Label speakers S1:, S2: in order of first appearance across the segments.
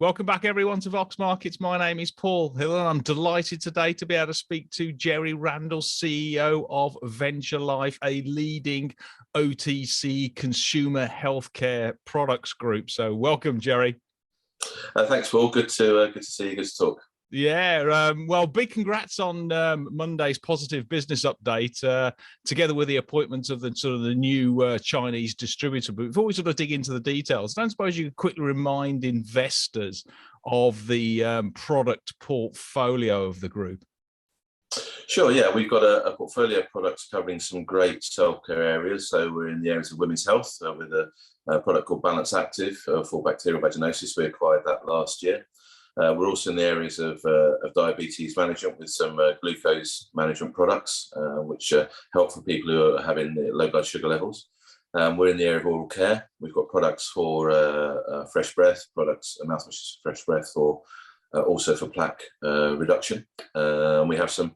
S1: Welcome back, everyone, to Vox Markets. My name is Paul Hill, and I'm delighted today to be able to speak to Jerry Randall, CEO of Venture Life, a leading OTC consumer healthcare products group. So welcome, Jerry.
S2: Thanks, Paul. Good to see you. Good to talk.
S1: Yeah, well, big congrats on Monday's positive business update, together with the appointment of the new Chinese distributor. But before we sort of dig into the details, I don't suppose you could quickly remind investors of the product portfolio of the group.
S2: Sure, yeah, we've got a portfolio of products covering some great self-care areas. So we're in the areas of women's health with a product called Balance Active for bacterial vaginosis. We acquired that last year. We're also in the areas of diabetes management with some glucose management products, which help for people who are having low blood sugar levels. We're in the area of oral care. We've got products for fresh breath, mouthwash fresh breath, or also for plaque reduction. We have some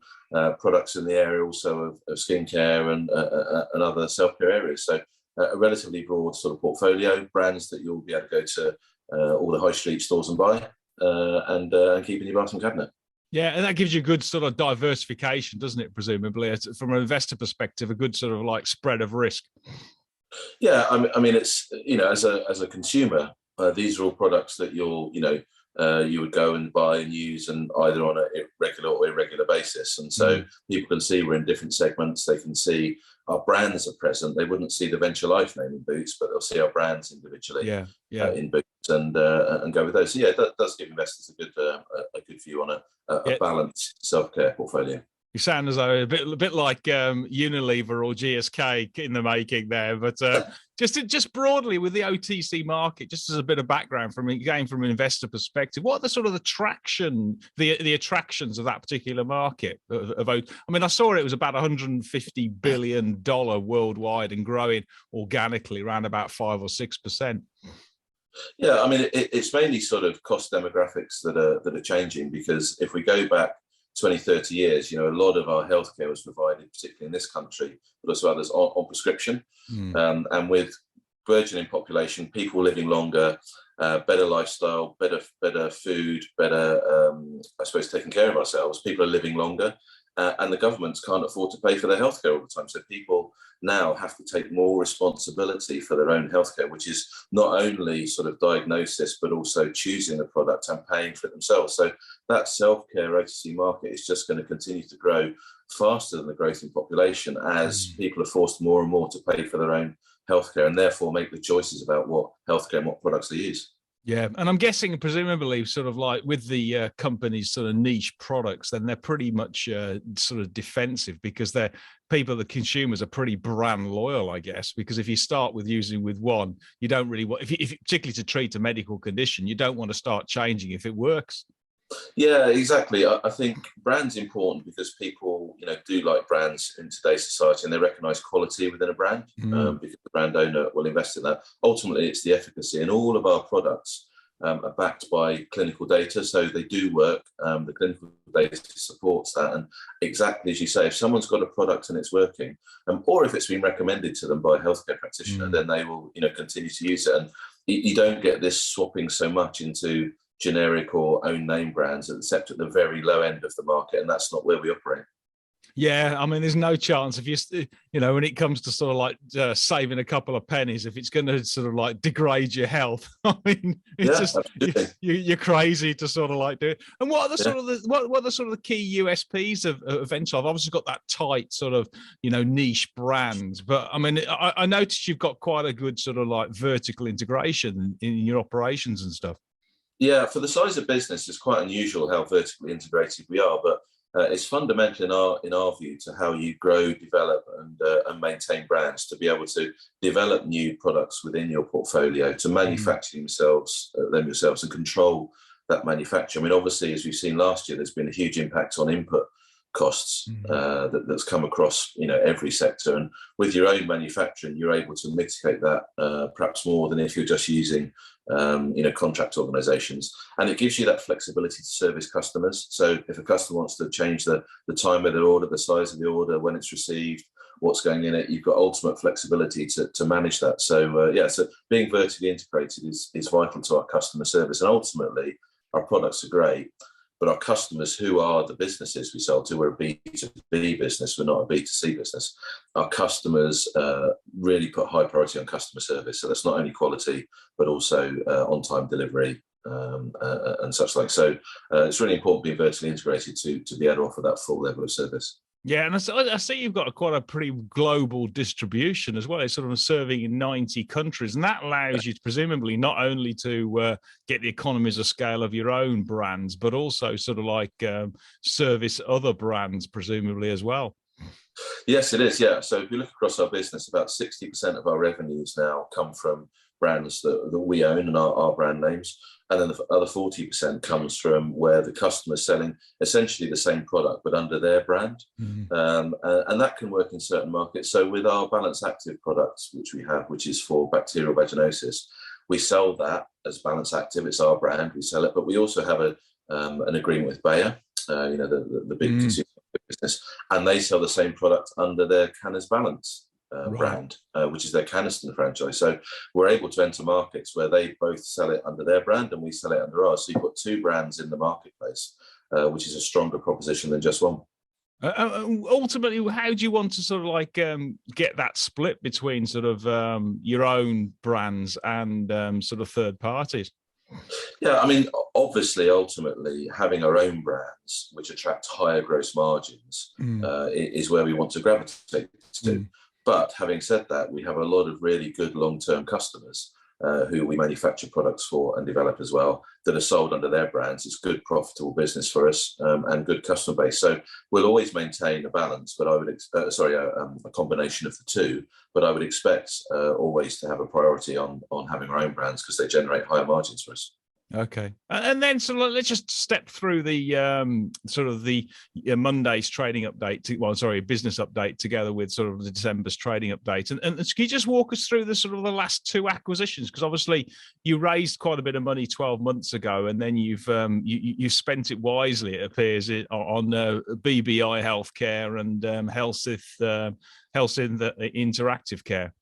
S2: products in the area also of skincare and other self-care areas. So a relatively broad sort of portfolio, brands that you'll be able to go to all the high street stores and buy. And keep in your bathroom cabinet.
S1: Yeah, and that gives you a good sort of diversification, doesn't it? Presumably, from an investor perspective, a good sort of like spread of risk.
S2: Yeah, I mean, it's as a consumer, these are all products that you would go and buy and use, and either on a regular or irregular basis. And so people can see we're in different segments. They can see our brands are present. They wouldn't see the Venture Life name in Boots, but they'll see our brands individually in Boots and go with those. So yeah, that does give investors a good view on a balanced self-care portfolio.
S1: You sound as though a bit like Unilever or GSK in the making there, but just broadly with the OTC market, just as a bit of background from an investor perspective, what are the sort of the attractions of that particular market? I mean, I saw it was about $150 billion worldwide and growing organically around about 5 or 6%.
S2: Yeah, I mean, it's mainly sort of cost demographics that are changing, because if we go back 20, 30 years, a lot of our healthcare was provided, particularly in this country, but also others on prescription. And with burgeoning population, people living longer, better lifestyle, better food, better, I suppose, taking care of ourselves, people are living longer. And the governments can't afford to pay for their healthcare all the time. So people now have to take more responsibility for their own healthcare, which is not only sort of diagnosis, but also choosing the product and paying for it themselves. So that self-care OTC market is just going to continue to grow faster than the growth in population as people are forced more and more to pay for their own healthcare and therefore make the choices about what healthcare and what products they use.
S1: Yeah, and I'm guessing presumably sort of like with the company's sort of niche products, then they're pretty much sort of defensive, because the consumers are pretty brand loyal, I guess, because if you start with using with one, you don't really want, if particularly to treat a medical condition, you don't want to start changing if it works.
S2: Yeah, exactly. I think brand's important because people, do like brands in today's society, and they recognise quality within a brand because the brand owner will invest in that. Ultimately, it's the efficacy, and all of our products are backed by clinical data, so they do work. The clinical data supports that, and exactly as you say, if someone's got a product and it's working, or if it's been recommended to them by a healthcare practitioner, then they will, continue to use it, and you don't get this swapping so much into generic or own name brands, except at the very low end of the market, and that's not where we operate.
S1: Yeah, I mean, there's no chance if when it comes to sort of like saving a couple of pennies, if it's going to sort of like degrade your health, I mean, it's you're crazy to sort of like do it. And what are the sort of what are the sort of the key USPs of Venture? I've obviously got that tight sort of niche brands, but I mean, I noticed you've got quite a good sort of like vertical integration in your operations and stuff.
S2: Yeah, for the size of business, it's quite unusual how vertically integrated we are, but it's fundamental in our view to how you grow, develop, and maintain brands, to be able to develop new products within your portfolio, to manufacture them yourselves, and control that manufacture. I mean, obviously, as we've seen last year, there's been a huge impact on input costs that's come across every sector, and with your own manufacturing, you're able to mitigate that perhaps more than if you're just using contract organizations, and it gives you that flexibility to service customers. So if a customer wants to change the time of their order, the size of the order, when it's received, what's going in it. You've got ultimate flexibility to manage that. So so being vertically integrated is vital to our customer service, and ultimately our products are great, but our customers, who are the businesses we sell to, we're a B2B business, we're not a B2C business. Our customers really put high priority on customer service. So that's not only quality, but also on-time delivery and such like. So it's really important being vertically integrated to be able to offer that full level of service.
S1: Yeah, and I see you've got quite a pretty global distribution as well. It's sort of serving in 90 countries, and that allows you to presumably not only to get the economies of scale of your own brands, but also sort of like service other brands, presumably as well.
S2: Yes, it is. Yeah. So if you look across our business, about 60% of our revenues now come from brands that we own and our brand names. And then the other 40% comes from where the customer's selling essentially the same product, but under their brand. Mm-hmm. And that can work in certain markets. So with our Balance Active products, which we have, which is for bacterial vaginosis, we sell that as Balance Active. It's our brand. We sell it, but we also have an agreement with Bayer, the big consumer business, and they sell the same product under their Canis Balance brand, which is their Caniston franchise. So we're able to enter markets where they both sell it under their brand and we sell it under ours. So you've got two brands in the marketplace, which is a stronger proposition than just one.
S1: Ultimately, how do you want to sort of like get that split between sort of your own brands and sort of third parties?
S2: Yeah, I mean, obviously, ultimately, having our own brands, which attract higher gross margins, is where we want to gravitate to. But having said that, we have a lot of really good long-term customers who we manufacture products for and develop as well, that are sold under their brands. It's good, profitable business for us and good customer base. So we'll always maintain a balance, but I would a combination of the two. But I would expect always to have a priority on having our own brands because they generate higher margins for us.
S1: Okay, and then so let's just step through the sort of the Monday's trading update. Business update together with sort of the December's trading update. And can you just walk us through the sort of the last two acquisitions? Because obviously you raised quite a bit of money 12 months ago, and then you've you spent it wisely. It appears on BBI Healthcare and Helsinn Interactive Care.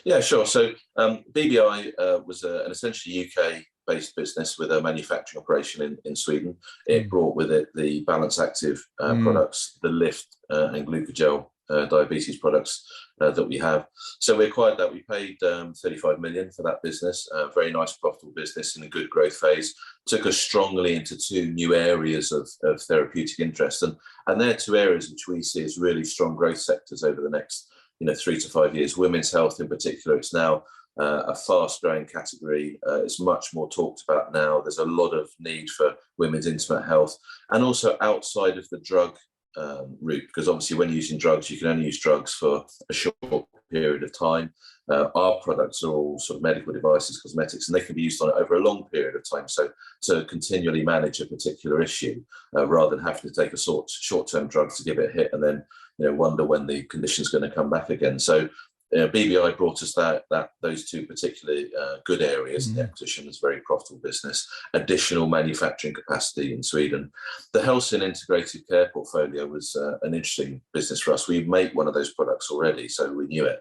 S2: Yeah, sure. So BBI was an essentially UK-based business with a manufacturing operation in Sweden. It brought with it the Balance Active products, the Lift and Glucogel diabetes products that we have. So we acquired that. We paid 35 million for that business. A very nice, profitable business in a good growth phase. Took us strongly into two new areas of therapeutic interest, and they're two areas which we see as really strong growth sectors over the next 3 to 5 years. Women's health in particular, it's now a fast growing category. It's much more talked about now. There's a lot of need for women's intimate health, and also outside of the drug route, because obviously when using drugs, you can only use drugs for a short period of time. Our products are all sort of medical devices, cosmetics, and they can be used on over a long period of time. So to continually manage a particular issue, rather than having to take a short-term drug to give it a hit and then wonder when the condition's going to come back again. So BBI brought us those two particularly good areas. The acquisition is very profitable business, additional manufacturing capacity in Sweden. The Helsinn Integrated Care portfolio was an interesting business for us. We make one of those products already, so we knew it.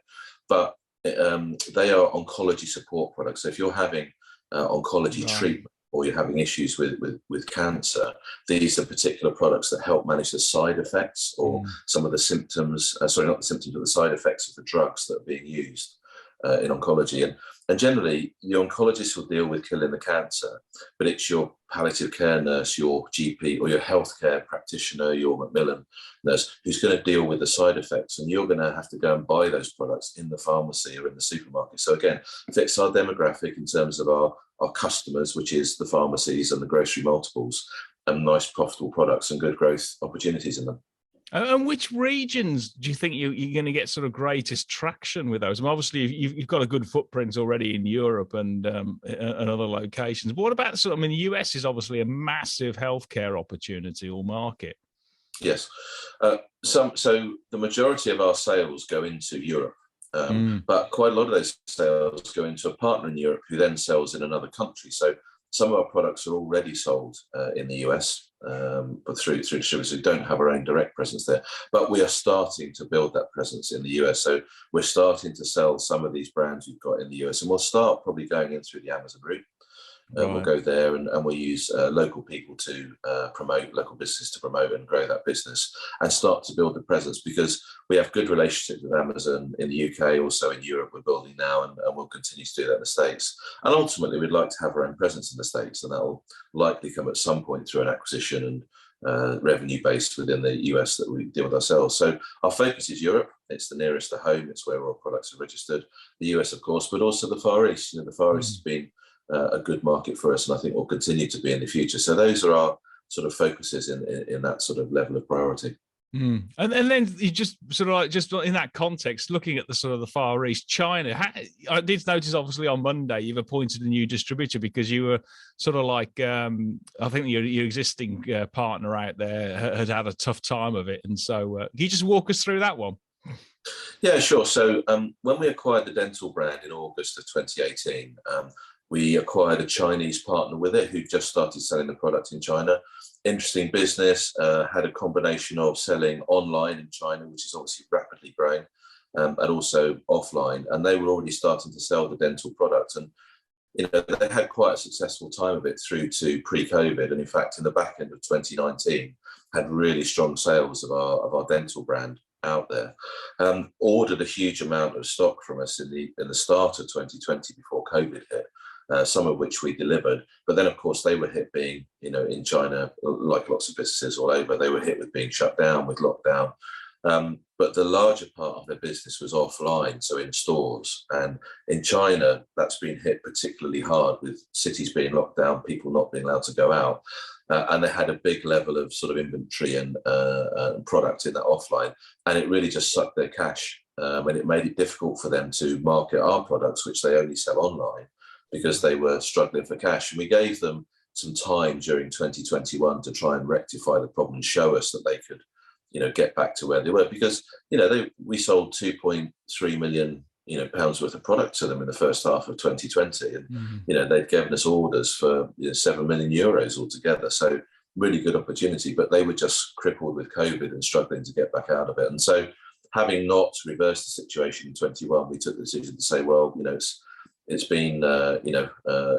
S2: But they are oncology support products. So if you're having oncology treatment, or you're having issues with cancer, these are particular products that help manage the side effects or some of the symptoms, not the symptoms, but the side effects of the drugs that are being used in oncology. And generally, your oncologist will deal with killing the cancer, but it's your palliative care nurse, your GP, or your healthcare practitioner, your Macmillan nurse, who's going to deal with the side effects. And you're going to have to go and buy those products in the pharmacy or in the supermarket. So again, fits our demographic in terms of our customers, which is the pharmacies and the grocery multiples, and nice profitable products and good growth opportunities in them.
S1: And which regions do you think you're going to get sort of greatest traction with those? I mean, obviously, you've got a good footprint already in Europe and other locations. But what about the US is obviously a massive healthcare opportunity or market.
S2: Yes. So the majority of our sales go into Europe. But quite a lot of those sales go into a partner in Europe who then sells in another country. So Some of our products are already sold in the US, but through distributors who don't have our own direct presence there. But we are starting to build that presence in the US. So we're starting to sell some of these brands we've got in the US, and we'll start probably going in through the Amazon route. We'll go there and we'll use local people to promote, local businesses to promote and grow that business and start to build the presence, because we have good relationships with Amazon in the UK, also in Europe we're building now, and we'll continue to do that in the States. And ultimately we'd like to have our own presence in the States, and that will likely come at some point through an acquisition and revenue base within the US that we deal with ourselves. So our focus is Europe. It's the nearest to home. It's where all products are registered. The US, of course, but also the Far East. The Far East has been a good market for us, and I think will continue to be in the future. So those are our sort of focuses in that sort of level of priority.
S1: And then you just sort of like, just in that context, looking at the sort of the Far East, China, I did notice obviously on Monday you've appointed a new distributor, because you were sort of like, I think your existing partner out there had a tough time of it. And so can you just walk us through that one?
S2: Yeah, sure. So when we acquired the Dentyl brand in August of 2018, we acquired a Chinese partner with it who just started selling the product in China. Interesting business, had a combination of selling online in China, which is obviously rapidly growing, and also offline. And they were already starting to sell the Dentyl product. And they had quite a successful time of it through to pre-COVID. And in fact, in the back end of 2019, had really strong sales of our Dentyl brand out there. Ordered a huge amount of stock from us in the start of 2020 before COVID hit. Some of which we delivered, but then of course they were hit being, in China, like lots of businesses all over, they were hit with being shut down, with lockdown. But the larger part of their business was offline, so in stores. And in China, that's been hit particularly hard, with cities being locked down, people not being allowed to go out. And they had a big level of sort of inventory and product in that offline, and it really just sucked their cash. And it made it difficult for them to market our products, which they only sell online, because they were struggling for cash. And we gave them some time during 2021 to try and rectify the problem and show us that they could, get back to where they were, because, we sold 2.3 million, pounds worth of product to them in the first half of 2020. And, they'd given us orders for 7 million euros altogether. So really good opportunity, but they were just crippled with COVID and struggling to get back out of it. And so having not reversed the situation in 21, we took the decision to say, well, it's been,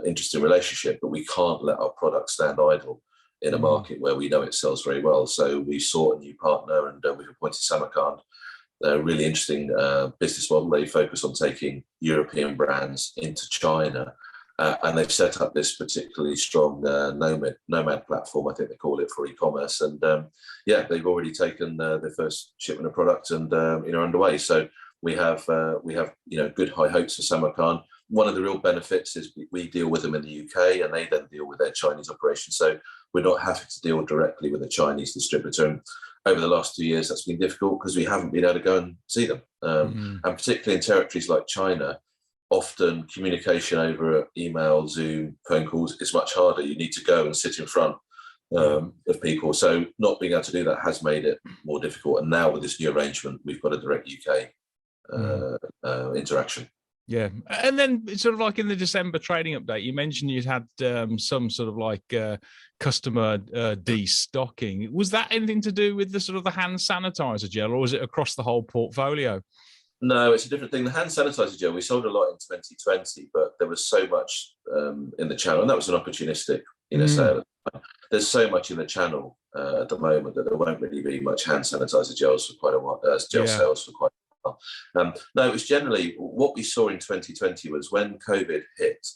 S2: interesting relationship, but we can't let our product stand idle in a market where we know it sells very well. So we sought a new partner, and we've appointed Samarkand. A really interesting business model. They focus on taking European brands into China, and they've set up this particularly strong nomad platform, I think they call it, for e-commerce. And they've already taken their first shipment of product and underway. So we have good high hopes for Samarkand. One of the real benefits is we deal with them in the UK, and they then deal with their Chinese operations. So we're not having to deal directly with a Chinese distributor. And over the last 2 years, that's been difficult because we haven't been able to go and see them. And particularly in territories like China, often communication over email, Zoom, phone calls is much harder. You need to go and sit in front of people. So not being able to do that has made it more difficult. And now with this new arrangement, we've got a direct UK interaction.
S1: Yeah. And then sort of like in the December trading update, you mentioned you'd had some sort of like customer destocking. Was that anything to do with the sort of the hand sanitizer gel, or was it across the whole portfolio?
S2: No, it's a different thing. The hand sanitizer gel, we sold a lot in 2020, but there was so much in the channel, and that was an opportunistic sale. There's so much in the channel at the moment that there won't really be much hand sanitizer gels for quite a while, sales for quite a while. No, it was generally what we saw in 2020 was when COVID hit,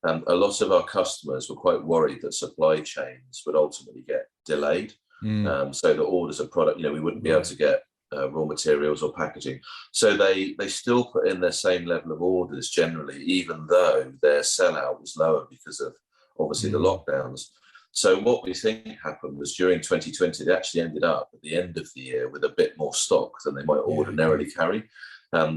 S2: a lot of our customers were quite worried that supply chains would ultimately get delayed. So the orders of product, we wouldn't be able to get raw materials or packaging. So they still put in their same level of orders generally, even though their sellout was lower because of obviously the lockdowns. So what we think happened was during 2020, they actually ended up at the end of the year with a bit more stock than they might ordinarily carry.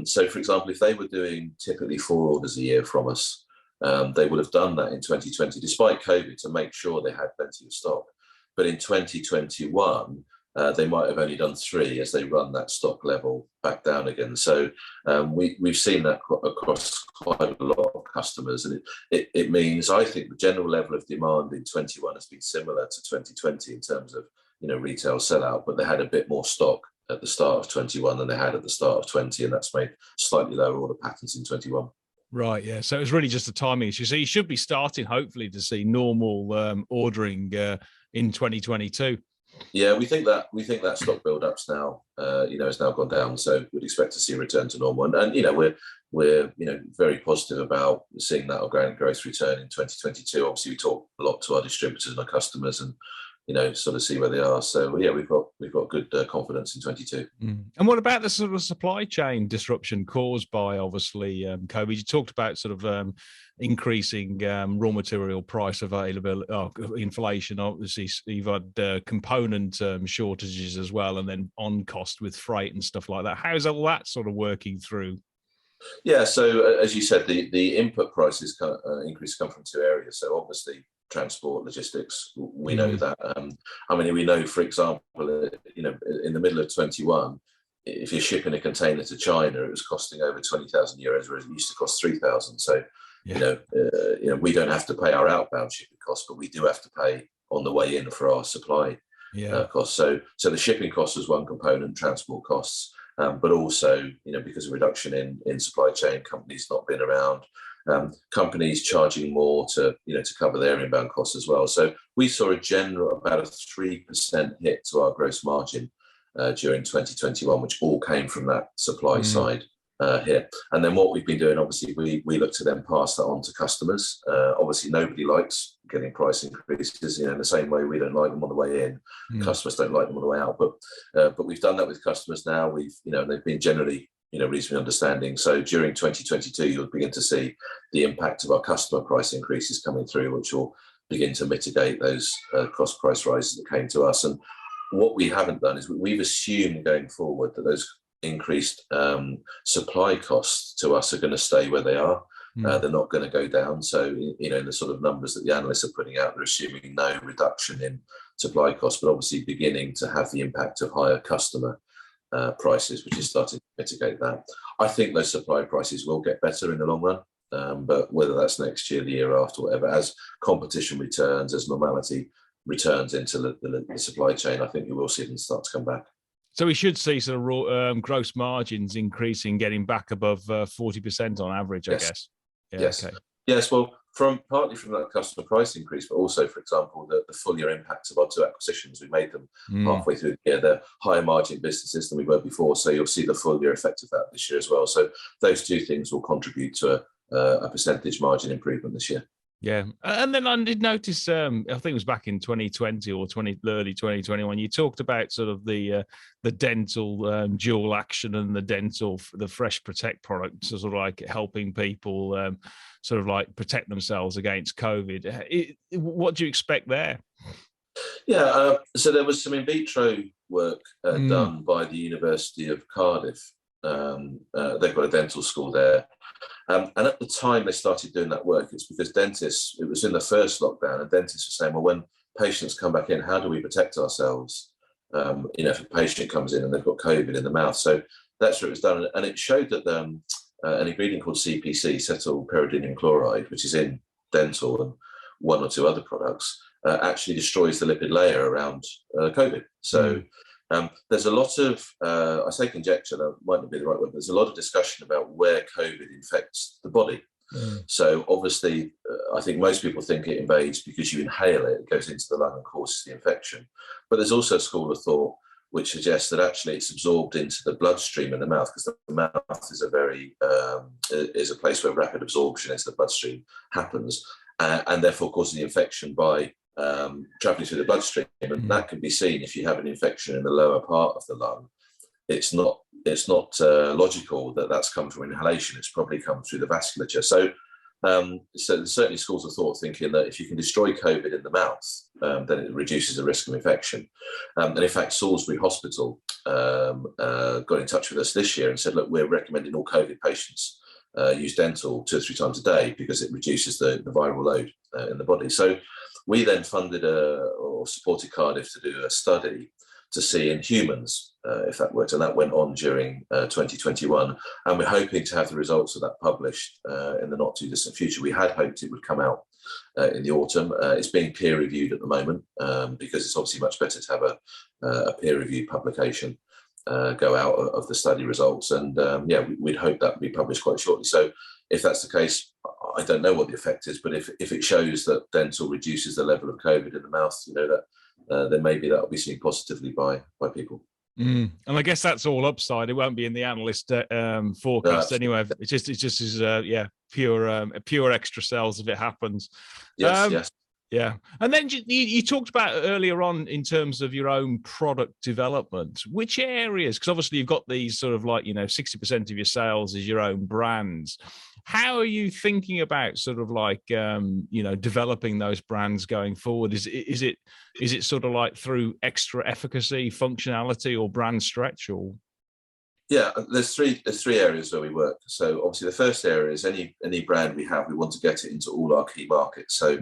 S2: So for example, if they were doing typically 4 orders a year from us, they would have done that in 2020, despite COVID, to make sure they had plenty of stock. But in 2021, they might have only done 3 as they run that stock level back down again. So we've seen that across quite a lot of customers, and it means, I think, the general level of demand in 21 has been similar to 2020 in terms of retail sellout, but they had a bit more stock at the start of 21 than they had at the start of 20, and that's made slightly lower order patterns in 21.
S1: Right, yeah. So it was really just a timing issue. So you should be starting, hopefully, to see normal ordering in 2022.
S2: Yeah, we think that stock build-ups now, has now gone down. So we'd expect to see a return to normal. And we're very positive about seeing that organic growth return in 2022. Obviously, we talk a lot to our distributors and our customers, and sort of see where they are. So yeah, we've got good confidence in 22.
S1: And what about the sort of supply chain disruption caused by, obviously, COVID? You talked about sort of increasing raw material price availability, inflation. Obviously, you've had component shortages as well, and then on cost with freight and stuff like that. How is all that sort of working through?
S2: Yeah, so as you said, the input prices increase come from 2 areas. So obviously, transport, logistics, we know that. We know, for example, in the middle of 21, if you're shipping a container to China, it was costing over 20,000 euros, whereas it used to cost 3,000. So, we don't have to pay our outbound shipping costs, but we do have to pay on the way in for our supply costs. So the shipping cost was one component, transport costs, but also, because of reduction in supply chain, companies not being around, companies charging more to cover their inbound costs as well. So we saw about a 3% hit to our gross margin during 2021, which all came from that supply side here. And then what we've been doing, obviously, we look to then pass that on to customers. Obviously, nobody likes getting price increases. In the same way we don't like them on the way in, customers don't like them on the way out. But we've done that with customers now. They've been generally reasonably understanding. So during 2022, you'll begin to see the impact of our customer price increases coming through, which will begin to mitigate those cost price rises that came to us. And what we haven't done is we've assumed going forward that those increased supply costs to us are going to stay where they are. They're not going to go down. So, in the sort of numbers that the analysts are putting out, they're assuming no reduction in supply costs, but obviously beginning to have the impact of higher customer prices, which is starting to mitigate that. I think those supply prices will get better in the long run, but whether that's next year, the year after, whatever, as competition returns, as normality returns into the supply chain, I think you will see them start to come back.
S1: So we should see sort of raw, gross margins increasing, getting back above 40% on average, I guess.
S2: Yeah, yes. Okay. Yes. Well, partly from that customer price increase, but also, for example, the full year impact of our 2 acquisitions. We made them halfway through the year. They're higher margin businesses than we were before, so you'll see the full year effect of that this year as well. So those 2 things will contribute to a percentage margin improvement this year.
S1: Yeah, and then I did notice, I think it was back in 2020 or early 2021, you talked about sort of the Dentyl dual action and the Fresh Protect product, sort of like helping people sort of like protect themselves against COVID. What do you expect there?
S2: Yeah, so there was some in vitro work done by the University of Cardiff. They've got a dental school there. And at the time they started doing that work, it's because dentists, it was in the first lockdown, and dentists were saying, well, when patients come back in, how do we protect ourselves? If a patient comes in and they've got COVID in the mouth. So that's what it was done. And it showed that an ingredient called CPC, cetylpyridinium chloride, which is in Dentyl and 1 or 2 other products, actually destroys the lipid layer around COVID. So there's a lot of, I say conjecture, that might not be the right word, but there's a lot of discussion about where COVID infects the body. So obviously, I think most people think it invades because you inhale it, it goes into the lung and causes the infection. But there's also a school of thought which suggests that actually it's absorbed into the bloodstream in the mouth, because the mouth is a place where rapid absorption into the bloodstream happens, and therefore causes the infection by traveling through the bloodstream. And that can be seen if you have an infection in the lower part of the lung. It's not logical that that's come from inhalation. It's probably come through the vasculature. So there's certainly schools of thought thinking that if you can destroy COVID in the mouth, then it reduces the risk of infection. And in fact, Salisbury Hospital got in touch with us this year and said, look, we're recommending all COVID patients use Dentyl 2 or 3 times a day because it reduces the viral load in the body. So we then funded or supported Cardiff to do a study to see in humans if that worked, and that went on during 2021, and we're hoping to have the results of that published in the not too distant future. We had hoped it would come out in the autumn. It's being peer reviewed at the moment because it's obviously much better to have a peer reviewed publication go out of the study results, and we'd hope that would be published quite shortly. So if that's the case, I don't know what the effect is, but if it shows that Dentyl reduces the level of COVID in the mouth, then maybe that will be seen positively by people.
S1: And I guess that's all upside. It won't be in the analyst forecast anyway. It's just is pure extra sales if it happens.
S2: Yes.
S1: Yeah. And then you talked about earlier on in terms of your own product development, which areas, because obviously you've got these sort of 60% of your sales is your own brands. How are you thinking about sort of developing those brands going forward? Is it sort of like through extra efficacy, functionality, or brand stretch, or?
S2: Yeah, there's three areas where we work. So obviously the first area is any brand we have, we want to get it into all our key markets. So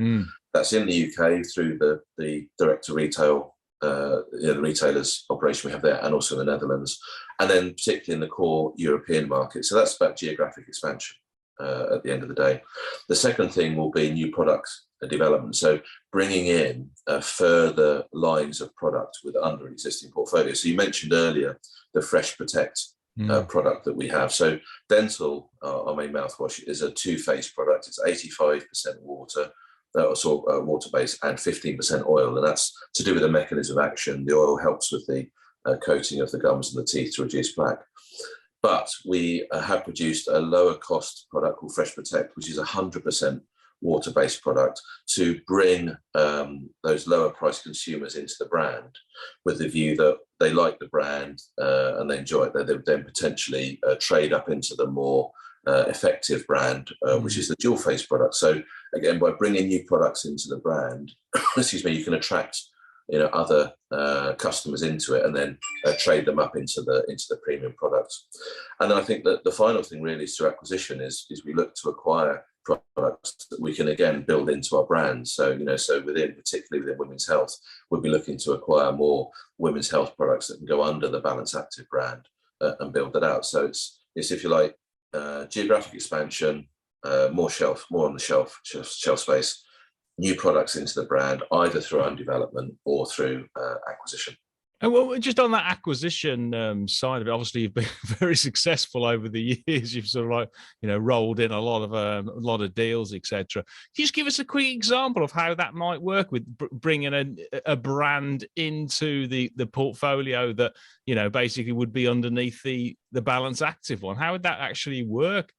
S2: that's in the UK through the direct to retail, the retailers operation we have there, and also in the Netherlands, and then particularly in the core European market. So that's about geographic expansion at the end of the day. The second thing will be new product development. So bringing in further lines of product under an existing portfolio. So you mentioned earlier the Fresh Protect product that we have. So Dentyl, our main mouthwash, is a two-phase product. It's 85% water, water-based, and 15% oil, and that's to do with the mechanism of action. The oil helps with the coating of the gums and the teeth to reduce plaque. But we have produced a lower cost product called Fresh Protect, which is 100% water-based product, to bring those lower price consumers into the brand with the view that they like the brand and they enjoy it. They would then potentially trade up into the more effective brand, which is the dual phase product. So again, by bringing new products into the brand, you can attract other customers into it and then trade them up into the premium products. And then I think that the final thing really is through acquisition is we look to acquire products that we can again build into our brand. So particularly within women's health, we'll be looking to acquire more women's health products that can go under the Balance Active brand and build that out. So it's if you like, geographic expansion, more on the shelf space, new products into the brand, either through own development or through acquisition.
S1: And well, just on that acquisition side of it, obviously you've been very successful over the years. You've sort of rolled in a lot of deals, etc. Can you just give us a quick example of how that might work with bringing a brand into the portfolio that basically would be underneath the Balance Active one? How would that actually work?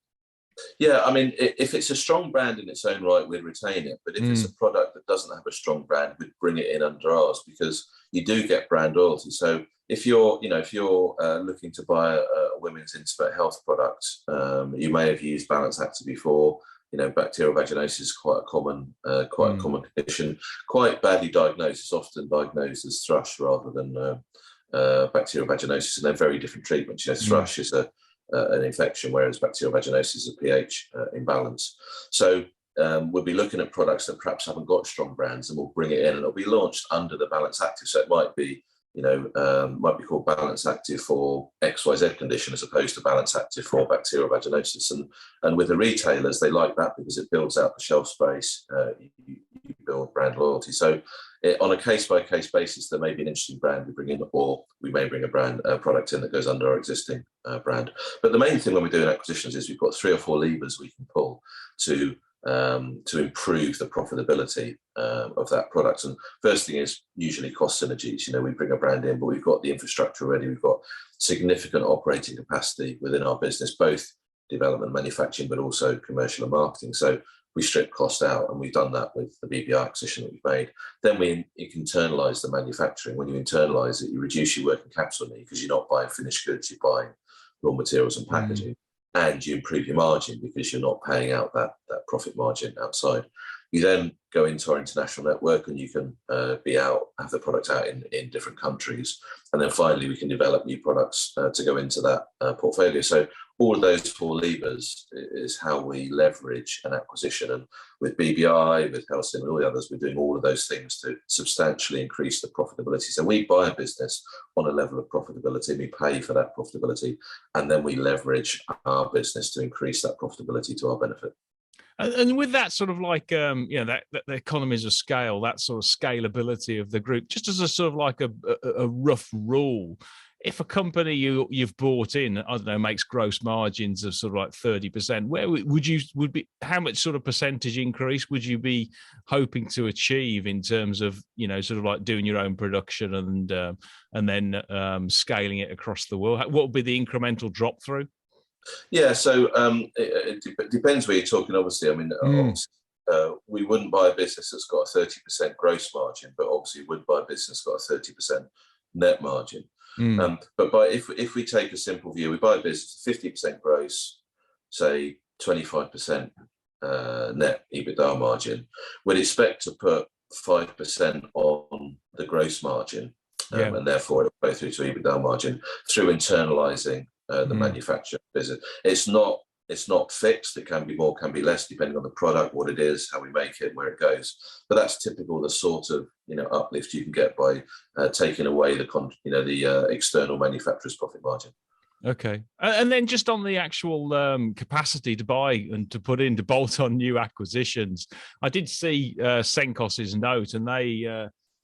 S2: Yeah, I mean, if it's a strong brand in its own right, we'd retain it. But if it's a product that doesn't have a strong brand, we'd bring it in under ours, because you do get brand loyalty. So if you're looking to buy a women's intimate health product, you may have used Balance Active before. Bacterial vaginosis is quite a common condition, quite badly diagnosed. It's often diagnosed as thrush rather than bacterial vaginosis, and they're very different treatments. Thrush is an infection, whereas bacterial vaginosis is a pH imbalance. So we'll be looking at products that perhaps haven't got strong brands, and we'll bring it in, and it'll be launched under the Balance Active. So it might be called Balance Active for XYZ condition as opposed to Balance Active for bacterial vaginosis. And with the retailers, they like that because it builds out the shelf space. You build brand loyalty. So on a case-by-case basis, there may be an interesting brand we bring in, or we may bring a product in that goes under our existing brand. But the main thing when we're doing acquisitions is we've got 3 or 4 levers we can pull to improve the profitability of that product. And first thing is usually cost synergies. We bring a brand in, but we've got the infrastructure already. We've got significant operating capacity within our business, both development, manufacturing, but also commercial and marketing. So we strip cost out, and we've done that with the BBI acquisition that we've made. Then you can internalize the manufacturing. When you internalize it, you reduce your working capital need because you're not buying finished goods, you're buying raw materials and packaging. And you improve your margin because you're not paying out that profit margin outside. You then go into our international network, and you can have the product out in different countries. And then finally, we can develop new products to go into that portfolio. So all of those 4 levers is how we leverage an acquisition. And with BBI, with Helsinn, and all the others, we're doing all of those things to substantially increase the profitability. So we buy a business on a level of profitability, we pay for that profitability, and then we leverage our business to increase that profitability to our benefit.
S1: And with that sort of like, that the economies of scale, that sort of scalability of the group, just as a sort of like a rough rule, if a company you've bought in, I don't know, makes gross margins of sort of like 30%, where would be how much sort of percentage increase would you be hoping to achieve in terms of, sort of like doing your own production and then scaling it across the world? What would be the incremental drop through?
S2: Yeah, so it depends where you're talking, obviously. I mean, we wouldn't buy a business that's got a 30% gross margin, but obviously we would buy a business that's got a 30% net margin. But if we take a simple view, we buy a business 50% gross, say 25% net EBITDA margin, we'd expect to put 5% on the gross margin, and therefore it'll go through to EBITDA margin through internalizing the manufacturing business. It's not fixed. It can be more, can be less, depending on the product, what it is, how we make it, where it goes. But that's typical, the sort of uplift you can get by taking away the external manufacturer's profit margin.
S1: Okay, and then just on the actual capacity to buy and to bolt on new acquisitions, I did see Senkos's note, and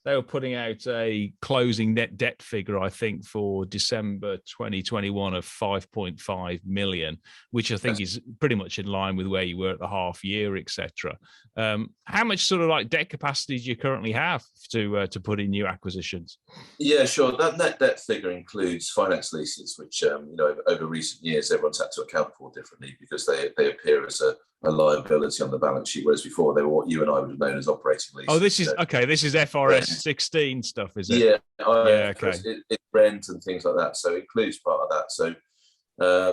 S1: they were putting out a closing net debt figure, I think, for December 2021 of 5.5 million, which I think is pretty much in line with where you were at the half year, etc. How much sort of like debt capacity do you currently have to put in new acquisitions?
S2: Yeah, sure. That net debt figure includes finance leases, which over recent years everyone's had to account for differently because they appear as a liability on the balance sheet, whereas before they were what you and I would have known as operating leases.
S1: Oh, this is okay. This is FRS 16 stuff, is it?
S2: Yeah,
S1: okay.
S2: It's rent and things like that, so it includes part of that. So,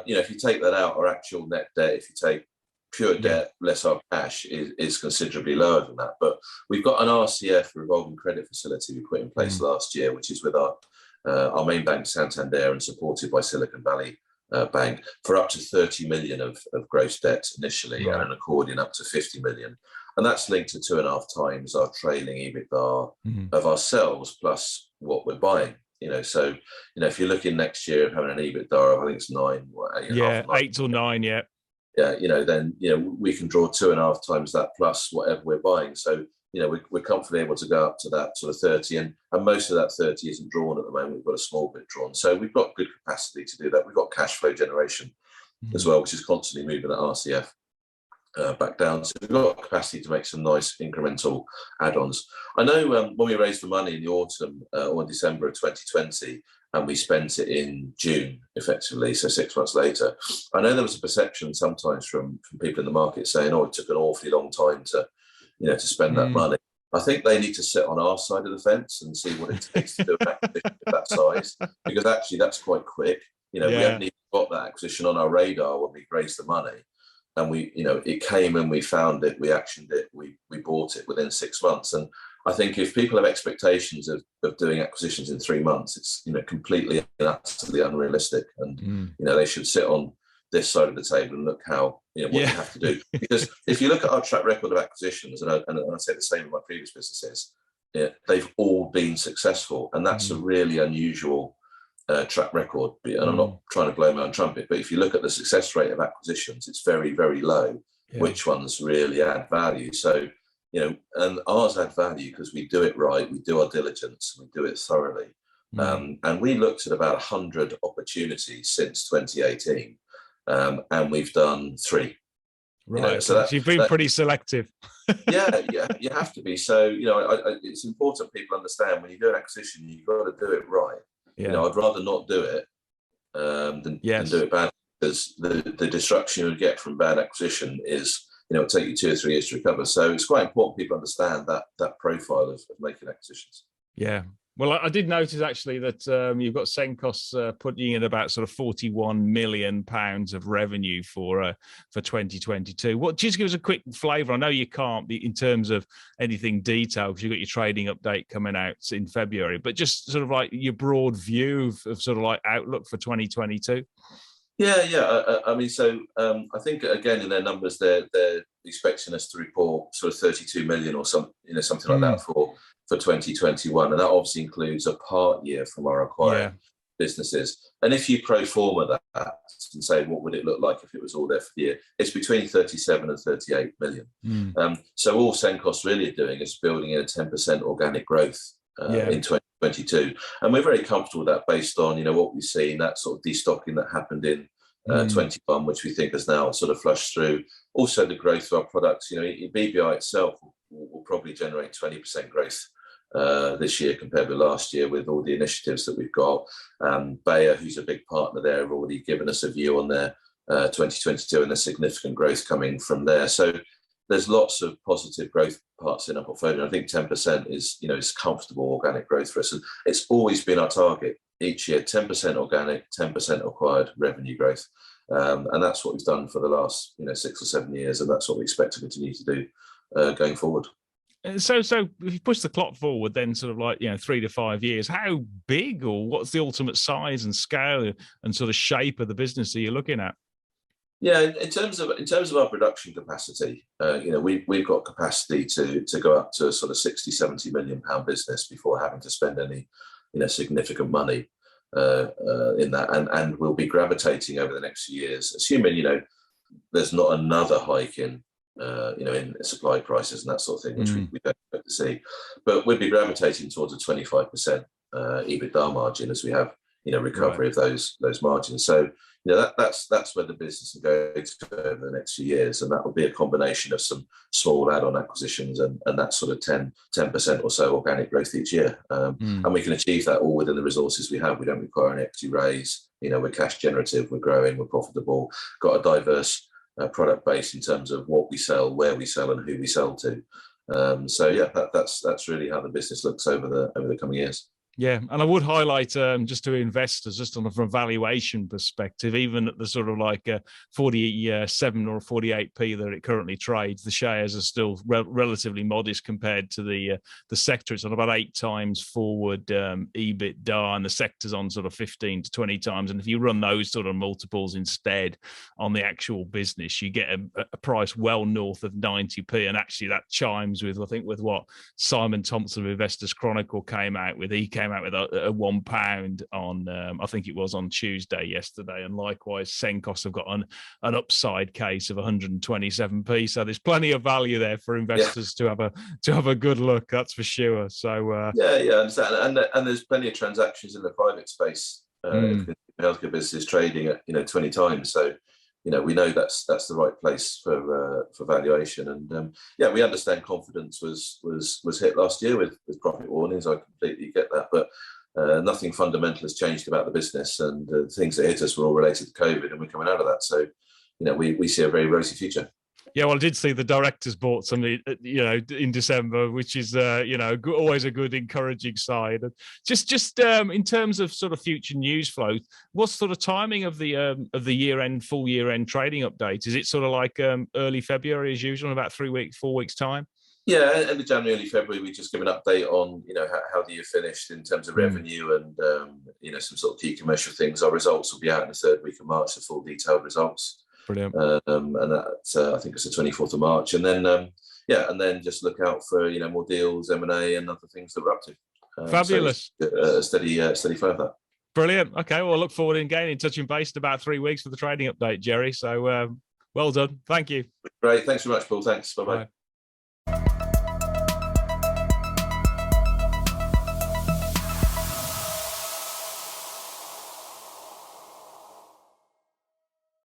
S2: if you take that out, our actual net debt, if you take pure debt less our cash, is considerably lower than that. But we've got an RCF, revolving credit facility, we put in place last year, which is with our main bank, Santander, and supported by Silicon Valley Bank, for up to 30 million of gross debt initially, and an accordion up to 50 million. And that's linked to 2.5 times our trailing EBITDA of ourselves plus what we're buying. So if you're looking next year of having an EBITDA of, I think it's
S1: 8 or 9, yeah.
S2: Then we can draw 2.5 times that plus whatever we're buying. So we're comfortably able to go up to that sort of 30, and most of that 30 isn't drawn at the moment. We've got a small bit drawn, so we've got good capacity to do that. We've got cash flow generation as well, which is constantly moving that RCF back down. So we've got capacity to make some nice incremental add-ons. I know when we raised the money in the autumn or December of 2020, and we spent it in June, effectively, so 6 months later, I know there was a perception sometimes from people in the market saying, "Oh, it took an awfully long time to spend that money." I think they need to sit on our side of the fence and see what it takes to do an acquisition of that size, because actually that's quite quick. We haven't even got that acquisition on our radar when we raised the money, and it came and we found it, we actioned it, we bought it within 6 months. And I think if people have expectations of doing acquisitions in 3 months, it's completely and utterly unrealistic, and they should sit on this side of the table and look how what you have to do. Because if you look at our track record of acquisitions, and I say the same with my previous businesses, they've all been successful, and that's a really unusual track record. And I'm not trying to blow my own trumpet, but if you look at the success rate of acquisitions, it's very, very low. Which ones really add value? So and ours add value because we do it right, we do our diligence, we do it thoroughly. And we looked at about 100 opportunities since 2018. And we've done 3.
S1: Right. So you've been pretty selective.
S2: yeah, you have to be. So, it's important people understand when you do an acquisition, you've got to do it right. I'd rather not do it than do it bad, because the destruction you get from bad acquisition is, it'll take you 2 or 3 years to recover. So it's quite important people understand that profile of making acquisitions.
S1: Yeah. Well, I did notice actually that you've got Senkos putting in about sort of £41 million of revenue for 2022. What? Just give us a quick flavour. I know you can't be in terms of anything detailed because you've got your trading update coming out in February, but just sort of like your broad view of sort of like outlook for 2022.
S2: Yeah. I mean, so I think again in their numbers, they're expecting us to report sort of 32 million or something like that for 2021, and that obviously includes a part year from our acquired businesses. And if you pro forma that and say what would it look like if it was all there for the year, it's between 37 and 38 million. So all Senkos really are doing is building in a 10% organic growth in 2022, and we're very comfortable with that based on what we've seen, that sort of destocking that happened in 21, which we think has now sort of flushed through. Also the growth of our products, BBI itself will probably generate 20% growth this year compared with last year with all the initiatives that we've got. Bayer, who's a big partner there, have already given us a view on their 2022 and the significant growth coming from there. So there's lots of positive growth parts in our portfolio. I think 10% is comfortable organic growth for us. And it's always been our target each year, 10% organic, 10% acquired revenue growth. And that's what we've done for the last 6 or 7 years. And that's what we expect to continue to do going forward.
S1: So if you push the clock forward, then sort of like 3 to 5 years, how big or what's the ultimate size and scale and sort of shape of the business that you're looking at?
S2: Yeah, in terms of our production capacity, we've got capacity to go up to sort of 60-70 million pound business before having to spend any significant money in that, and we'll be gravitating over the next few years, assuming there's not another hike in supply prices and that sort of thing, which we don't expect to see. But we'll be gravitating towards a 25% EBITDA margin as we have recovery of those margins. So that's where the business will go to over the next few years, and that will be a combination of some small add-on acquisitions and that sort of 10% or so organic growth each year. And we can achieve that all within the resources we have. We don't require an equity raise. We're cash generative, we're growing, we're profitable, got a diverse product base in terms of what we sell, where we sell, and who we sell to. That's really how the business looks over the coming years.
S1: Yeah, and I would highlight just to investors, just from a valuation perspective, even at the sort of like 47 or 48p that it currently trades, the shares are still relatively modest compared to the sector. It's on about 8 times forward EBITDA, and the sector's on sort of 15 to 20 times. And if you run those sort of multiples instead on the actual business, you get a price well north of 90p. And actually that chimes with, I think, with what Simon Thompson of Investors Chronicle came out with. He came out with a £1 on, I think it was on Tuesday yesterday, and likewise Senkos have got an upside case of 127p. So there's plenty of value there for investors to have a good look. That's for sure. So
S2: I understand, and there's plenty of transactions in the private space. Healthcare business trading at 20 times. So we know that's the right place for valuation, and we understand confidence was hit last year with profit warnings. I completely get that, but nothing fundamental has changed about the business, and the things that hit us were all related to COVID, and we're coming out of that. So we see a very rosy future.
S1: Yeah, well, I did see the directors bought some, in December, which is, always a good, encouraging sign. Just in terms of sort of future news flow, what's sort of timing of the year-end, full year-end trading update? Is it sort of like early February as usual, in about 4 weeks' time?
S2: Yeah, end of January, early February, we just give an update on, how the year finished in terms of revenue and, some sort of key commercial things. Our results will be out in the 3rd week of March, the full detailed results.
S1: Brilliant.
S2: And that's, I think it's the 24th of March. And then, and then just look out for, more deals, M&A and other things that we're up to.
S1: Fabulous.
S2: So steady flow of that.
S1: Brilliant. Okay, well, I look forward to getting touching base in about 3 weeks for the trading update, Jerry. So well done. Thank you.
S2: Great. Thanks very much, Paul. Thanks. Bye-bye.
S1: Bye.